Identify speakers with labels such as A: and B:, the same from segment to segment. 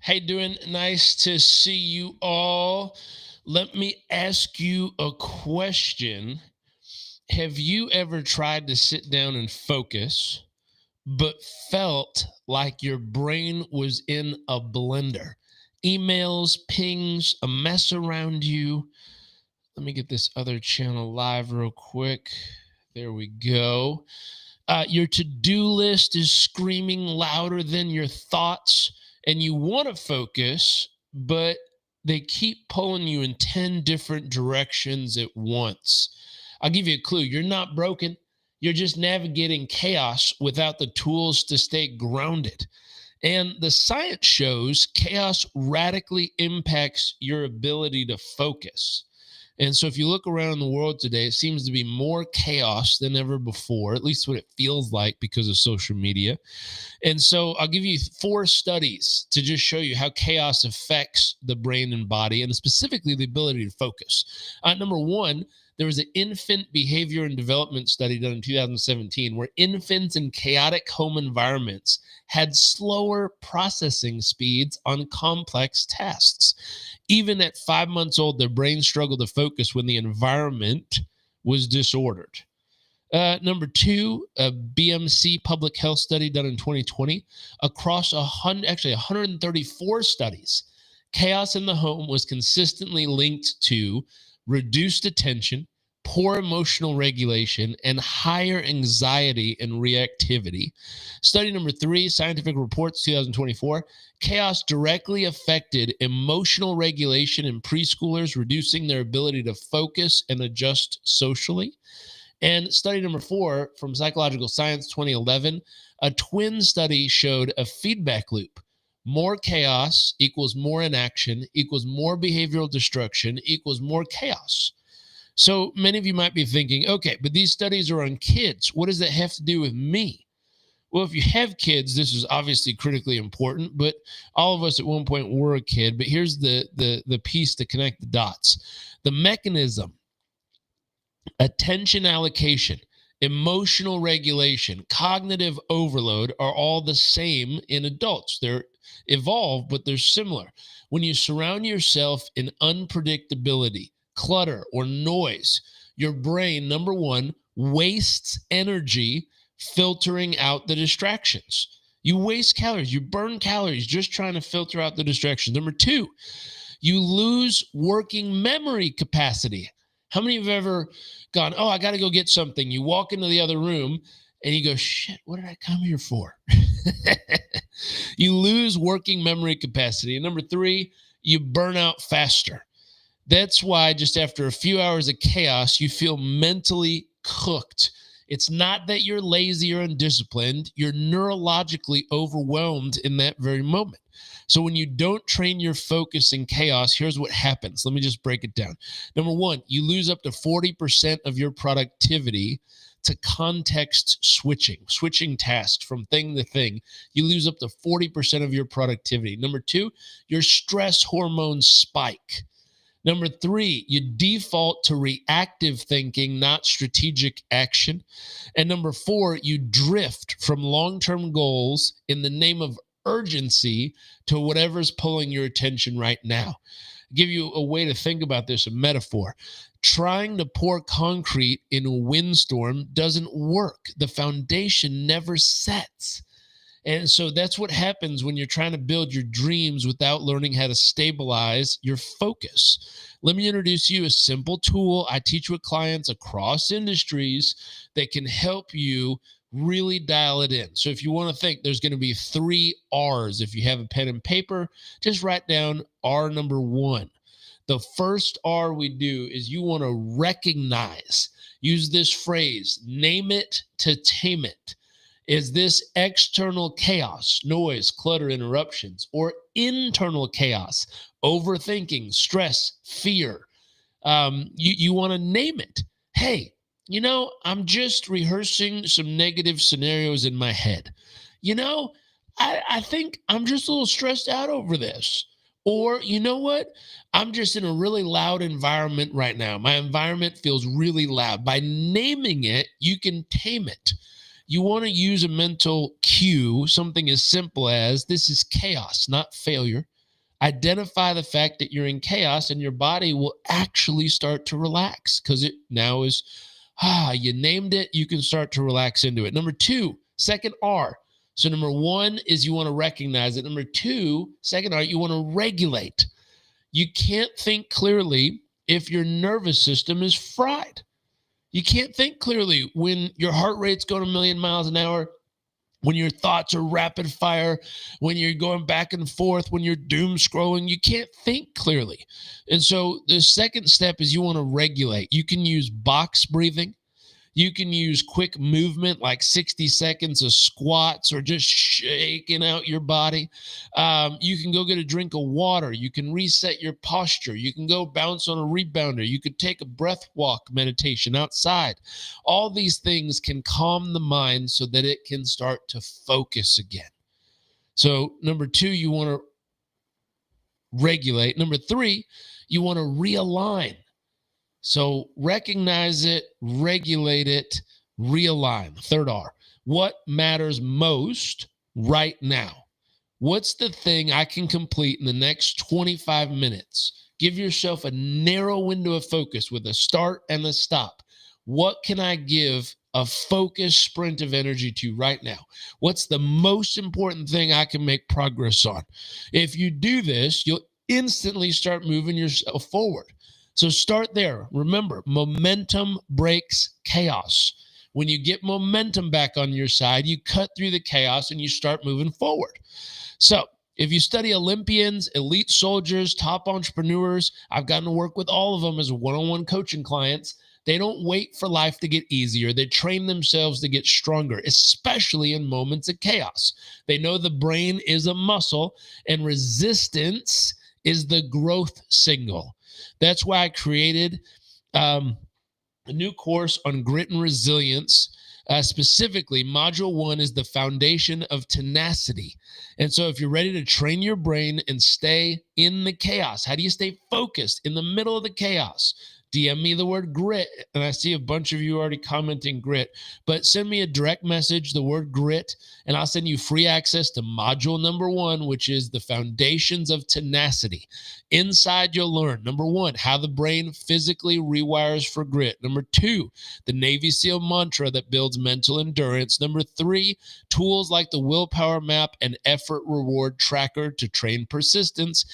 A: Hey, doing? Nice to see you all. Let me ask you a question. Have you ever tried to sit down and focus, but felt like your brain was in a blender? Emails, pings, a mess around you. Let me get this other channel live real quick. There we go. Your to do list is screaming louder than your thoughts, and you want to focus, but they keep pulling you in 10 different directions at once. I'll give you a clue: you're not broken, you're just navigating chaos without the tools to stay grounded. And the science shows chaos radically impacts your ability to focus. And so, if you look around the world today, it seems to be more chaos than ever before, at least what it feels like because of social media. And so, I'll give you four studies to just show you how chaos affects the brain and body, and specifically the ability to focus. Number one, there was an infant behavior and development study done in 2017 where infants in chaotic home environments had slower processing speeds on complex tasks. Even at 5 months old, their brains struggled to focus when the environment was disordered. Number two, a BMC public health study done in 2020 across 134 studies. Chaos in the home was consistently linked to reduced attention, poor emotional regulation, and higher anxiety and reactivity. Study number three, Scientific Reports 2024, chaos directly affected emotional regulation in preschoolers, reducing their ability to focus and adjust socially. And study number four from Psychological Science 2011, a twin study showed a feedback loop. More chaos equals more inaction, equals more behavioral destruction, equals more chaos. So many of you might be thinking, okay, but these studies are on kids. What does that have to do with me? Well, if you have kids, this is obviously critically important, but all of us at one point were a kid. But here's the piece to connect the dots. The mechanism: attention allocation, emotional regulation, cognitive overload are all the same in adults. They're evolved, but they're similar. When you surround yourself in unpredictability, clutter, or noise, your brain, number one, wastes energy filtering out the distractions. You waste calories, you burn calories just trying to filter out the distractions. Number two, you lose working memory capacity. How many of you have ever gone, oh, I got to go get something? You walk into the other room and you go, shit, what did I come here for? You lose working memory capacity. And number three, you burn out faster. That's why just after a few hours of chaos, you feel mentally cooked. It's not that you're lazy or undisciplined, you're neurologically overwhelmed in that very moment. So when you don't train your focus in chaos, here's what happens. Let me just break it down. Number one, you lose up to 40% of your productivity to context switching tasks from thing to thing. You lose up to 40% of your productivity. Number two, your stress hormones spike. Number three, you default to reactive thinking, not strategic action. And number four, you drift from long-term goals in the name of urgency to whatever's pulling your attention right now. I'll give you a way to think about this, a metaphor. Trying to pour concrete in a windstorm doesn't work. The foundation never sets. And so that's what happens when you're trying to build your dreams without learning how to stabilize your focus. Let me introduce you a simple tool I teach with clients across industries that can help you really dial it in. So if you want to think, there's going to be 3 R's. If you have a pen and paper, just write down R number 1. The first R we do is you want to recognize. Use this phrase: name it to tame it. Is this external chaos, noise, clutter, interruptions, or internal chaos, overthinking, stress, fear? You want to name it. Hey, I'm just rehearsing some negative scenarios in my head. I think I'm just a little stressed out over this. Or, you know what? I'm just in a really loud environment right now. My environment feels really loud. By naming it, you can tame it. you want to use a mental cue, something as simple as this is chaos, not failure. Identify the fact that you're in chaos and your body will actually start to relax because it now is, you named it, you can start to relax into it. Number two, second R. So number one is you want to recognize it. Number two, second R, you want to regulate. You can't think clearly if your nervous system is fried. You can't think clearly when your heart rate's going a million miles an hour, when your thoughts are rapid fire, when you're going back and forth, when you're doom scrolling. You can't think clearly. And so the second step is you want to regulate. You can use box breathing. You can use quick movement like 60 seconds of squats or just shaking out your body. You can go get a drink of water. You can reset your posture. You can go bounce on a rebounder. You could take a breath walk meditation outside. All these things can calm the mind so that it can start to focus again. So number two, you want to regulate. Number three, you want to realign. So recognize it, regulate it, realign. Third R. What matters most right now? What's the thing I can complete in the next 25 minutes? Give yourself a narrow window of focus with a start and a stop. What can I give a focused sprint of energy to right now? What's the most important thing I can make progress on? If you do this, you'll instantly start moving yourself forward. So start there. Remember, momentum breaks chaos. When you get momentum back on your side, you cut through the chaos and you start moving forward. So if you study Olympians, elite soldiers, top entrepreneurs, I've gotten to work with all of them as one-on-one coaching clients. They don't wait for life to get easier. They train themselves to get stronger, especially in moments of chaos. They know the brain is a muscle and resistance is the growth signal. That's why I created a new course on grit and resilience. Specifically, Module 1 is the foundation of tenacity. And so if you're ready to train your brain and stay in the chaos, how do you stay focused in the middle of the chaos? DM me the word grit, and I see a bunch of you already commenting grit, but send me a direct message, the word grit, and I'll send you free access to module number 1, which is the foundations of tenacity. Inside, you'll learn, number 1, how the brain physically rewires for grit. Number 2, the Navy SEAL mantra that builds mental endurance. Number 3, tools like the willpower map and effort reward tracker to train persistence.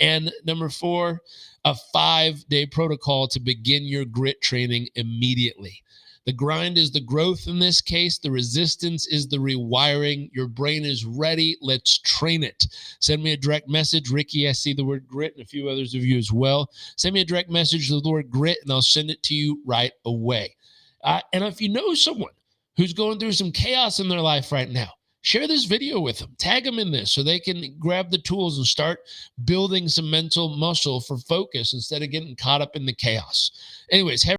A: And number 4, a 5-day protocol to begin your grit training immediately. The grind is the growth in this case. The resistance is the rewiring. Your brain is ready. Let's train it. Send me a direct message. Ricky, I see the word grit, and a few others of you as well. Send me a direct message with the word grit, and I'll send it to you right away. And if you know someone who's going through some chaos in their life right now, share this video with them. Tag them in this so they can grab the tools and start building some mental muscle for focus instead of getting caught up in the chaos. Anyways,